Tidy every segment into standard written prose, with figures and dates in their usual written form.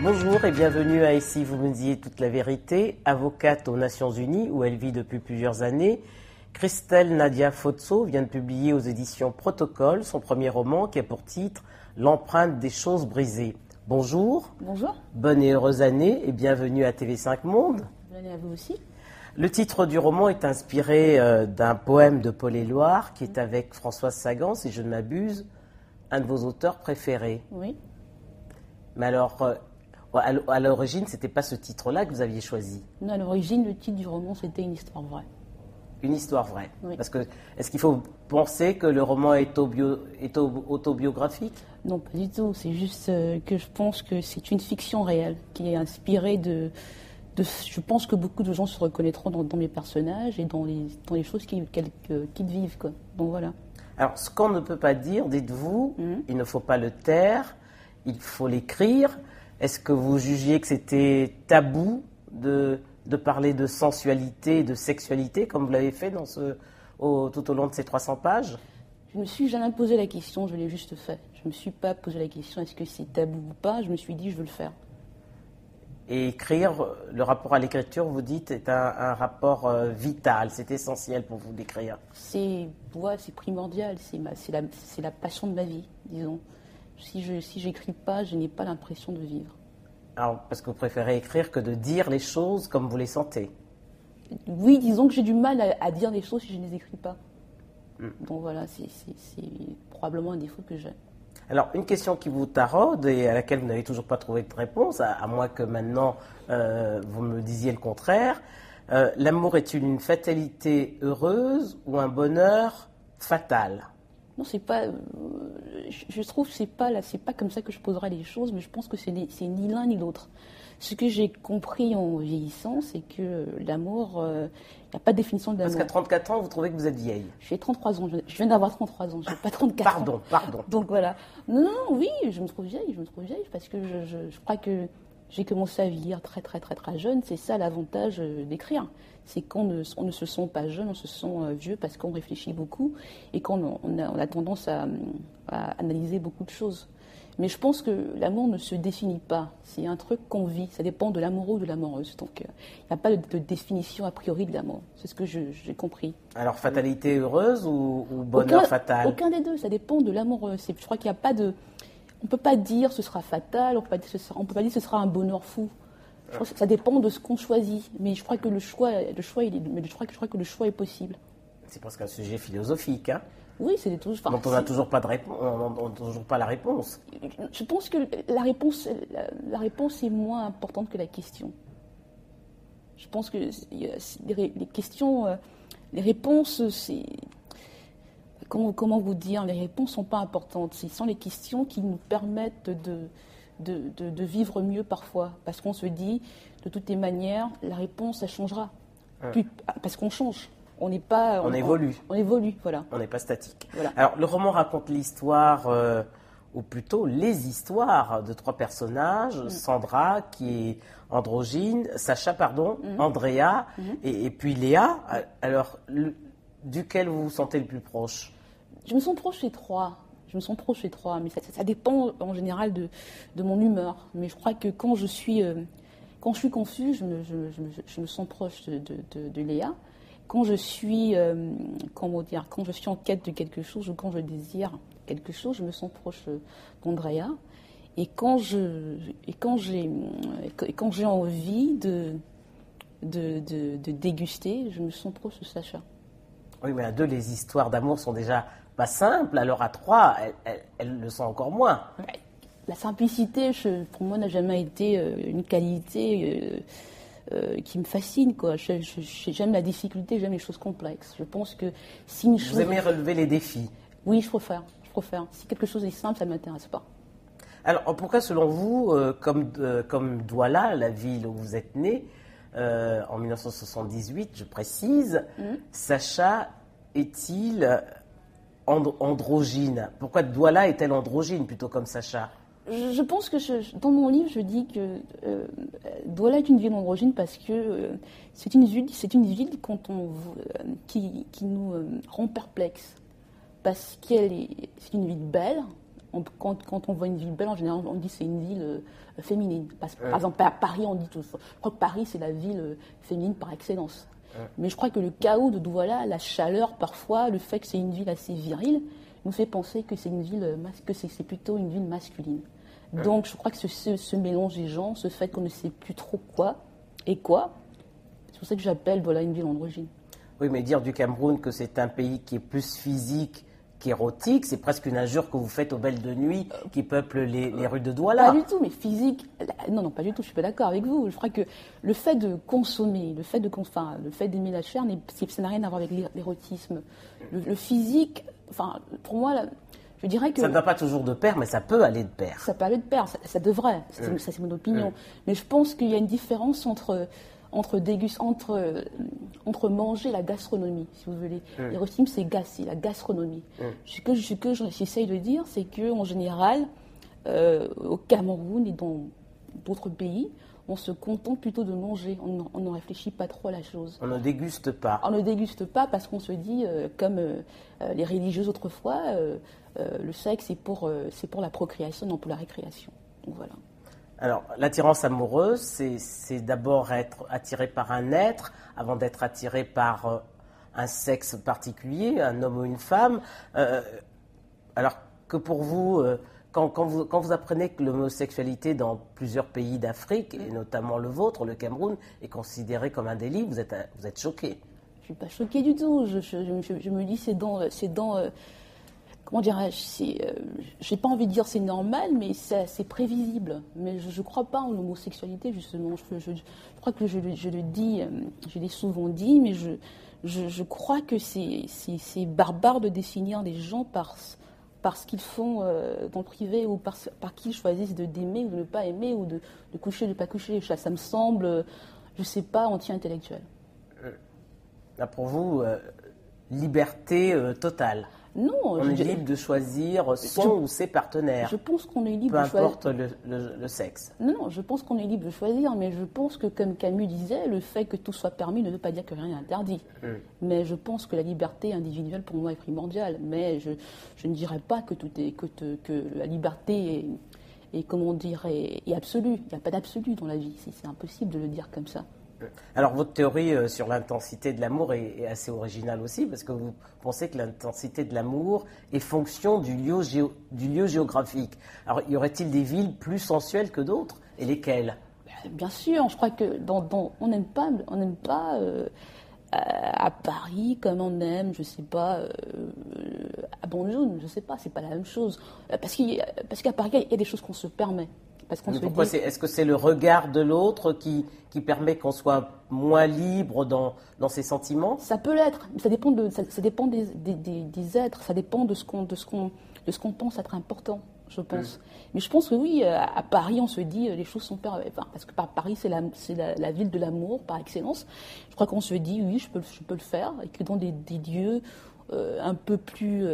Bonjour et bienvenue à Ici vous me disiez toute la vérité. Avocate aux Nations Unies où elle vit depuis plusieurs années, Christelle Nadia Fotso vient de publier aux éditions Protocole son premier roman qui a pour titre L'empreinte des choses brisées. Bonjour. Bonjour. Bonne et heureuse année et bienvenue à TV5 Monde. Bonne année à vous aussi. Le titre du roman est inspiré d'un poème de Paul Éluard qui est avec Françoise Sagan, si je ne m'abuse, un de vos auteurs préférés. Oui. Mais alors, à l'origine, ce n'était pas ce titre-là que vous aviez choisi. Non, à l'origine, le titre du roman, c'était Une histoire vraie. Une histoire vraie. Oui. Parce que, est-ce qu'il faut penser que le roman est autobiographique ? Non, pas du tout. C'est juste que je pense que c'est une fiction réelle qui est inspirée de. Je pense que beaucoup de gens se reconnaîtront dans mes personnages et dans les choses qu'ils vivent, quoi. Donc voilà. Alors, ce qu'on ne peut pas dire, dites-vous, il ne faut pas le taire, il faut l'écrire. Est-ce que vous jugiez que c'était tabou de parler de sensualité et de sexualité, comme vous l'avez fait tout au long de ces 300 pages ? Je me suis jamais posé la question, je l'ai juste fait. Je me suis pas posé la question est-ce que c'est tabou ou pas, je me suis dit je veux le faire. Et écrire, le rapport à l'écriture, vous dites, est un rapport vital, c'est essentiel pour vous d'écrire. C'est primordial, c'est la passion de ma vie, disons. Si j'écris pas, je n'ai pas l'impression de vivre. Alors, parce que vous préférez écrire que de dire les choses comme vous les sentez. Oui, disons que j'ai du mal à dire des choses si je ne les écris pas. Donc voilà, c'est probablement un défaut que j'ai. Alors, une question qui vous taraude et à laquelle vous n'avez toujours pas trouvé de réponse, à moins que maintenant vous me disiez le contraire. L'amour est-il une fatalité heureuse ou un bonheur fatal ? Non, c'est pas. Je trouve que c'est pas comme ça que je poserai les choses, mais je pense que c'est ni l'un ni l'autre. Ce que j'ai compris en vieillissant, c'est que l'amour, il n'y a pas de définition de l'amour. Parce qu'à 34 ans, vous trouvez que vous êtes vieille ? J'ai 33 ans, je viens d'avoir 33 ans, je n'ai pas 34 ans. Pardon. Donc voilà. Non, oui, je me trouve vieille parce que je crois que j'ai commencé à vieillir très jeune. C'est ça l'avantage d'écrire. C'est qu'on ne se sent pas jeune, on se sent vieux parce qu'on réfléchit beaucoup et qu'on a tendance à analyser beaucoup de choses. Mais je pense que l'amour ne se définit pas. C'est un truc qu'on vit. Ça dépend de l'amoureux ou de l'amoureuse. Donc, il n'y a pas de définition a priori de l'amour. C'est ce que j'ai compris. Alors, fatalité heureuse ou bonheur fatal ? Aucun des deux. Ça dépend de l'amoureux. Je crois qu'il n'y a pas de... On ne peut pas dire ce sera fatal. On ne peut pas dire ce sera un bonheur fou. Je crois que ça dépend de ce qu'on choisit. Mais je crois que le choix est possible. C'est presque un sujet philosophique, hein ? Oui, c'est toujours. Donc on n'a toujours pas de réponse. On n'a toujours pas la réponse. Je pense que la réponse est moins importante que la question. Je pense que les questions, les réponses, c'est comment vous dire, les réponses sont pas importantes. Ce sont les questions qui nous permettent de vivre mieux parfois, parce qu'on se dit, de toutes les manières, la réponse, elle changera, parce qu'on change. On évolue. On évolue, voilà. On n'est pas statique. Voilà. Alors, le roman raconte l'histoire, ou plutôt les histoires de 3 personnages. Sandra, qui est androgyne, Sacha, Andrea, et puis Léa. Alors, duquel vous vous sentez le plus proche ? Je me sens proche des 3. Mais ça dépend en général de mon humeur. Mais je crois que quand je suis confuse, je me sens proche de Léa. Quand je suis en quête de quelque chose ou quand je désire quelque chose, je me sens proche d'Andrea. Et quand j'ai envie de déguster, je me sens proche de Sacha. Oui, mais à 2, les histoires d'amour sont déjà pas simples. Alors à 3, elles le sont encore moins. La simplicité, pour moi, n'a jamais été une qualité qui me fascine, quoi. J'aime la difficulté, j'aime les choses complexes. Je pense que si une chose... Vous aimez relever les défis ? Oui, je préfère. Si quelque chose est simple, ça ne m'intéresse pas. Alors, pourquoi, selon vous, comme Douala, la ville où vous êtes né, en 1978, je précise, Sacha est-il androgyne ? Pourquoi Douala est-elle androgyne plutôt comme Sacha ? Je pense que dans mon livre, je dis que Douala est une ville androgyne parce que c'est une ville qui nous rend perplexes. Parce c'est une ville belle, Quand on voit une ville belle, en général, on dit que c'est une ville féminine. Par exemple, à Paris, on dit tout. Je crois que Paris, c'est la ville féminine par excellence. Mais je crois que le chaos de Douala, la chaleur parfois, le fait que c'est une ville assez virile, nous fait penser que c'est plutôt une ville masculine. Donc je crois que ce mélange des gens, ce fait qu'on ne sait plus trop quoi et quoi, c'est pour ça que j'appelle Douala une ville androgyne. Oui, mais dire du Cameroun que c'est un pays qui est plus physique qu'érotique, c'est presque une injure que vous faites aux belles de nuit qui peuplent les rues de Douala. Pas du tout, mais physique. Non, pas du tout, je suis pas d'accord avec vous. Je crois que le fait de consommer, le fait d'aimer la chair, ça n'a rien à voir avec l'érotisme. Le physique, pour moi, je dirais que... Ça ne va pas toujours de pair, mais ça peut aller de pair. Ça peut aller de pair, ça devrait, ça c'est mon opinion. Mais je pense qu'il y a une différence entre manger la gastronomie, si vous voulez. L'érotisme, c'est la gastronomie. Ce que j'essaye de dire, c'est qu'en général, au Cameroun et dans d'autres pays, on se contente plutôt de manger. On ne réfléchit pas trop à la chose. On ne déguste pas. On ne déguste pas parce qu'on se dit, comme les religieuses autrefois, le sexe, c'est pour la procréation, non pour la récréation. Donc voilà. Alors, l'attirance amoureuse, c'est d'abord être attiré par un être avant d'être attiré par un sexe particulier, un homme ou une femme. Alors que pour vous, quand vous apprenez que l'homosexualité dans plusieurs pays d'Afrique, et notamment le vôtre, le Cameroun, est considérée comme un délit, vous êtes choqué. Je ne suis pas choquée du tout. Je me dis c'est dans comment dirais-je, j'ai pas envie de dire c'est normal, mais c'est prévisible. Mais je ne crois pas en l'homosexualité, justement. Je crois que je le dis, je l'ai souvent dit, mais je crois que c'est barbare de définir les gens par ce qu'ils font dans le privé ou par qui ils choisissent d'aimer ou de ne pas aimer ou de coucher ou de ne pas coucher. Ça me semble, je ne sais pas, anti-intellectuel. Là, pour vous, liberté totale. Non, on est libre de choisir son ou ses partenaires. Je pense qu'on est libre de choisir. Peu importe le sexe. Non, je pense qu'on est libre de choisir, mais je pense que, comme Camus disait, le fait que tout soit permis ne veut pas dire que rien n'est interdit. Mais je pense que la liberté individuelle, pour moi, est primordiale. Mais je ne dirais pas que la liberté est comment dire, est absolue. Il n'y a pas d'absolu dans la vie. C'est impossible de le dire comme ça. Alors, votre théorie sur l'intensité de l'amour est assez originale aussi, parce que vous pensez que l'intensité de l'amour est fonction du lieu géographique. Alors, y aurait-il des villes plus sensuelles que d'autres, et lesquelles ? Bien sûr, je crois que on n'aime pas à Paris comme on aime, je sais pas, à Banjul, je sais pas, c'est pas la même chose. Parce qu'à Paris, il y a des choses qu'on se permet. Pourquoi est-ce que c'est le regard de l'autre qui permet qu'on soit moins libre dans ses sentiments ? Ça peut l'être, mais ça dépend des êtres, ça dépend de ce qu'on pense être important, je pense. Mais je pense que oui, à Paris, on se dit les choses sont parce que Paris c'est la ville de l'amour par excellence. Je crois qu'on se dit oui, je peux le faire, et que dans des lieux un peu plus,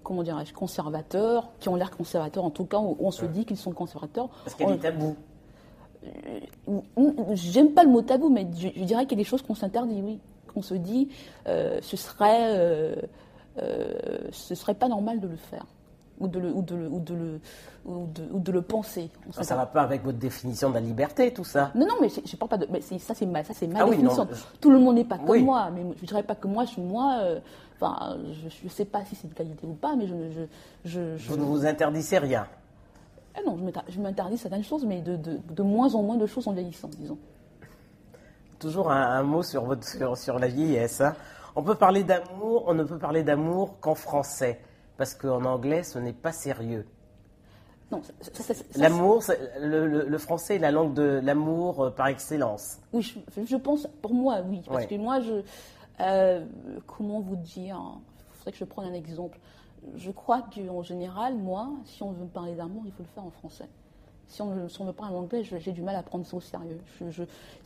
comment dirais-je, conservateurs, qui ont l'air conservateurs en tout cas, où on se dit qu'ils sont conservateurs. Parce qu'il y a des tabous. J'aime pas le mot tabou, mais je dirais qu'il y a des choses qu'on s'interdit, oui. Qu'on se dit, ce serait pas normal de le faire. Ou de le penser. Ça ne va pas avec votre définition de la liberté, tout ça. Non, mais je parle pas de. Mais ça, c'est ma définition. Oui, tout le monde n'est pas comme moi. Mais je dirais pas que moi, je ne sais pas si c'est de qualité ou pas, mais Vous ne vous interdisez rien. Non, je m'interdis certaines choses, mais de moins en moins de choses en vieillissant, disons. Toujours un mot sur la vieillesse. Hein. On peut parler d'amour, on ne peut parler d'amour qu'en français. Parce qu'en anglais, ce n'est pas sérieux. Non, l'amour, le français est la langue de l'amour par excellence. Oui, je pense, pour moi, oui. Parce que moi, comment vous dire ? Il faudrait que je prenne un exemple. Je crois qu'en général, moi, si on veut me parler d'amour, il faut le faire en français. Si on me parle en anglais, j'ai du mal à prendre ça au sérieux. Je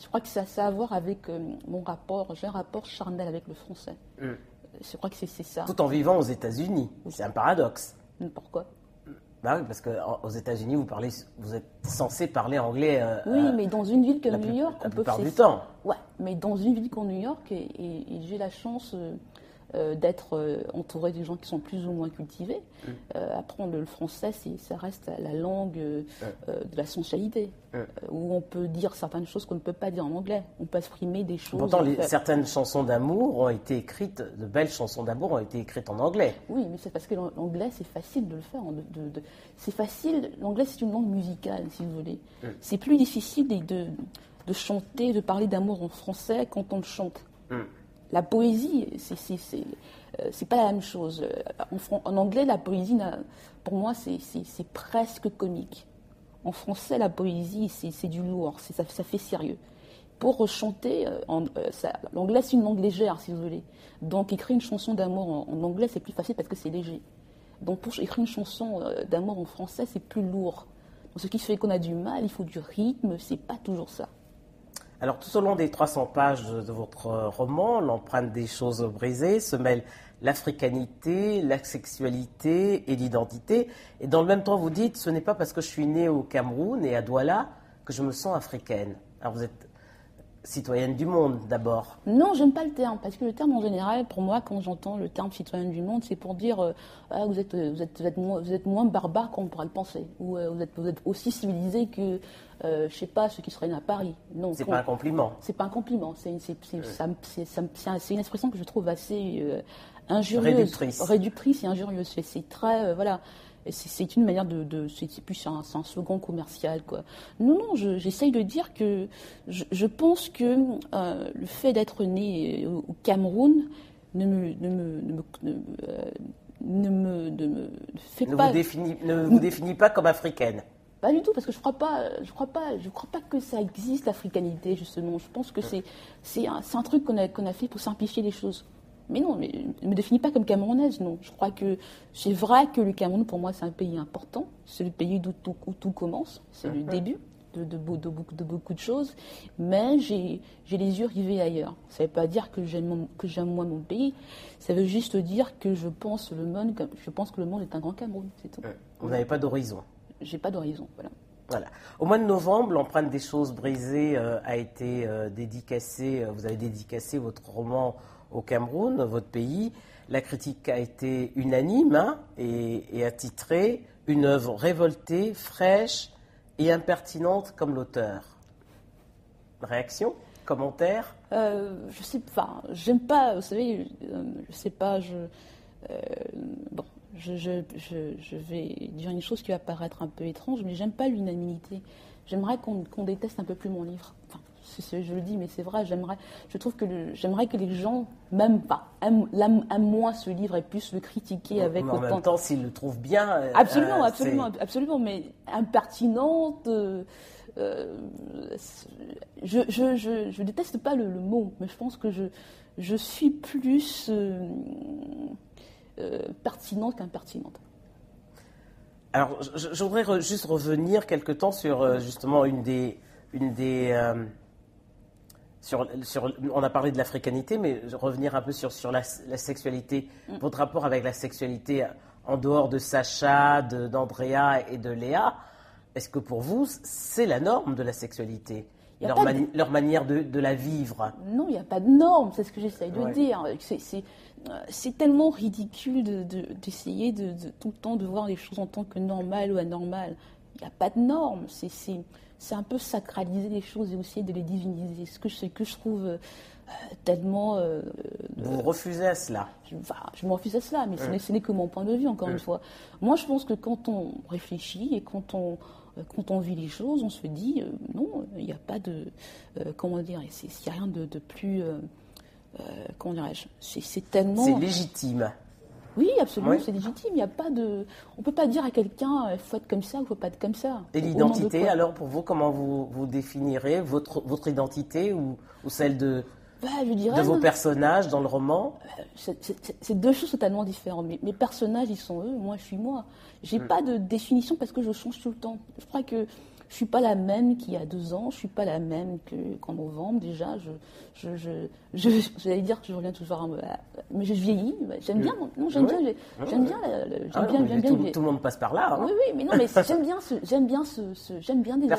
crois que ça a à voir avec mon rapport. J'ai un rapport charnel avec le français. Je crois que c'est ça. Tout en vivant aux États-Unis. C'est un paradoxe. Pourquoi ? Bah oui, parce qu'aux États-Unis, vous êtes censé parler anglais. Oui, mais dans une ville comme New York, la plupart du temps. Ouais, mais dans une ville comme New York, et j'ai la chance d'être entouré des gens qui sont plus ou moins cultivés. Apprendre le français, ça reste la langue de la sensualité, où on peut dire certaines choses qu'on ne peut pas dire en anglais. On peut exprimer des choses. Pourtant, certaines chansons d'amour ont été écrites, de belles chansons d'amour ont été écrites en anglais. Oui, mais c'est parce que l'anglais, c'est facile de le faire. C'est facile. L'anglais, c'est une langue musicale, si vous voulez. C'est plus difficile de chanter, de parler d'amour en français quand on le chante. La poésie, c'est pas la même chose. En anglais, la poésie, pour moi, c'est presque comique. En français, la poésie, c'est du lourd, ça fait sérieux. Pour chanter, l'anglais, c'est une langue légère, si vous voulez. Donc, écrire une chanson d'amour en anglais, c'est plus facile parce que c'est léger. Donc, pour écrire une chanson d'amour en français, c'est plus lourd. Donc, ce qui fait qu'on a du mal, il faut du rythme, c'est pas toujours ça. Alors, tout au long des 300 pages de votre roman, l'empreinte des choses brisées se mêle l'africanité, la sexualité et l'identité. Et dans le même temps, vous dites, ce n'est pas parce que je suis née au Cameroun et à Douala que je me sens africaine. Alors, vous êtes citoyenne du monde, d'abord. Non, j'aime pas le terme, parce que le terme, en général, pour moi, quand j'entends le terme citoyenne du monde, c'est pour dire vous êtes moins barbare qu'on pourrait le penser, ou vous êtes aussi civilisé que, je sais pas, ceux qui seraient nés à Paris. Non, c'est pas un compliment. C'est pas un compliment, c'est une expression que je trouve assez injurieuse. Réductrice et injurieuse. C'est très, voilà. C'est une manière c'est un slogan commercial, quoi. Non, j'essaye de dire que je pense que le fait d'être né au Cameroun ne vous définit pas comme africaine. Pas du tout, parce que je crois pas que ça existe, l'africanité, justement. Je pense que c'est un truc qu'on a fait pour simplifier les choses. Mais non, ne me définis pas comme camerounaise, non. Je crois que c'est vrai que le Cameroun, pour moi, c'est un pays important. C'est le pays où tout commence. C'est le début de beaucoup de choses. Mais j'ai les yeux rivés ailleurs. Ça ne veut pas dire que j'aime moins mon pays. Ça veut juste dire que je pense que le monde est un grand Cameroun, c'est tout. Vous n'avez pas d'horizon. J'ai pas d'horizon, voilà. Voilà. Au mois de novembre, l'empreinte des choses brisées a été dédicacée. Vous avez dédicacé votre roman au Cameroun, votre pays. La critique a été unanime et a titré « Une œuvre révoltée, fraîche et impertinente comme l'auteur ». Réaction? Commentaire? Je sais pas. J'aime pas, vous savez, je sais pas, bon, je vais dire une chose qui va paraître un peu étrange, mais j'aime pas l'unanimité. J'aimerais qu'on déteste un peu plus mon livre. Enfin, je le dis, mais c'est vrai. J'aimerais que les gens, aiment moins ce livre et puissent le critiquer avec autant. En même temps, s'ils le trouvent bien. Absolument. Mais impertinente. Je déteste pas le mot, mais je pense que je suis plus pertinente qu'impertinente. Alors, je voudrais juste revenir quelque temps sur justement on a parlé de l'africanité, mais revenir un peu sur la sexualité, votre rapport avec la sexualité en dehors de Sacha, d'Andrea et de Léa. Est-ce que pour vous, c'est la norme de la sexualité, leur manière de la vivre? Non, il n'y a pas de norme, c'est ce que j'essaye de dire. C'est tellement ridicule d'essayer de tout le temps de voir les choses en tant que normales ou anormales. Il n'y a pas de norme, c'est un peu sacraliser les choses et aussi de les diviniser. Ce que je trouve tellement... Vous refusez à cela? Je me refuse à cela, mais ce n'est que mon point de vue, encore une fois. Moi, je pense que quand on réfléchit et quand on vit les choses, on se dit non, il n'y a pas de... comment dire, il n'y a rien de plus... comment dirais-je, c'est tellement... C'est légitime. Oui, absolument, c'est légitime. Il y a pas de... On ne peut pas dire à quelqu'un il faut être comme ça ou il ne faut pas être comme ça. Et l'identité, alors pour vous, comment vous définirez votre identité ou celle de vos personnages dans le roman? C'est deux choses totalement différentes. Mes personnages, ils sont eux, moi je suis moi. J'ai pas de définition parce que je change tout le temps. Je crois que je suis pas la même qu'il y a 2 ans, je suis pas la même qu'en novembre déjà. J'allais dire que je reviens toujours mais je vieillis. J'aime bien, non, j'aime bien, tout le monde passe par là. Oui, mais non, mais j'aime bien déjà.